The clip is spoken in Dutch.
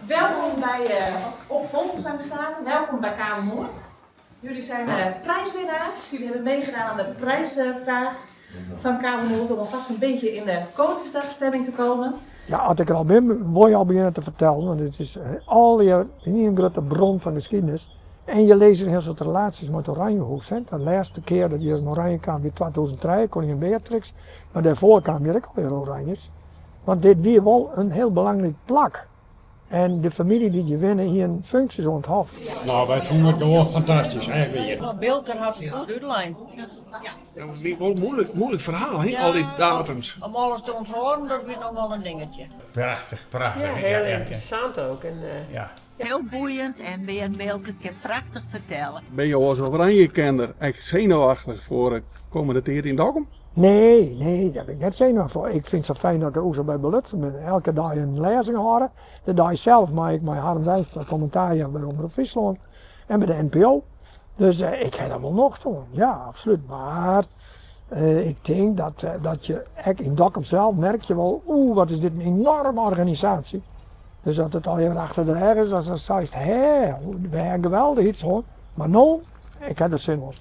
Welkom bij Opvolgingsangsstaten, welkom bij Kamer Noord. Jullie zijn prijswinnaars, jullie hebben meegedaan aan de prijsvraag van Kamer Noord om alvast een beetje in de Koningsdagstemming te komen. Ja, als ik er al ben, wil je al beginnen te vertellen, want het is al je een grote bron van geschiedenis. En je leest heel soort relaties met Oranjehoes. Hè. De laatste keer dat je in Oranje kwam, weer 2003, koningin Beatrix. Maar daarvoor kwam je ook alweer Oranjes. Want dit weer wel een heel belangrijk plak. En de familie die je winnen hier een functies onthoofd. Nou, wij vonden het gewoon fantastisch, eigenlijk weer. Beelder had het goed uitlijn. Dat was wel moeilijk verhaal, hè? Al die datums. Om alles te onthouden, dat is nog wel een dingetje. Prachtig, prachtig. Ja, heel interessant ook. En, Ja. Heel boeiend en Beat Beelke kan prachtig vertellen. Ben je als Oranje-kender echt zenuwachtig voor de komende keer in Dokkum? Nee, daar ben ik net zenuwachtig voor. Ik vind het zo fijn dat ik er ook zo bij belutsen ben. Elke dag een lezing horen. De dag zelf maak ik mijn Harm Dijkstra commentaar bij Omroep Friesland en bij de NPO. Dus ik heb dat wel nog doen. Ja, absoluut. Maar ik denk dat je echt in Dokkum zelf merk je wel, wat is dit een enorme organisatie. Dus dat het al even achter de rug is, als je zegt, we hebben geweldig iets hoor. Maar nou, ik heb er zin op.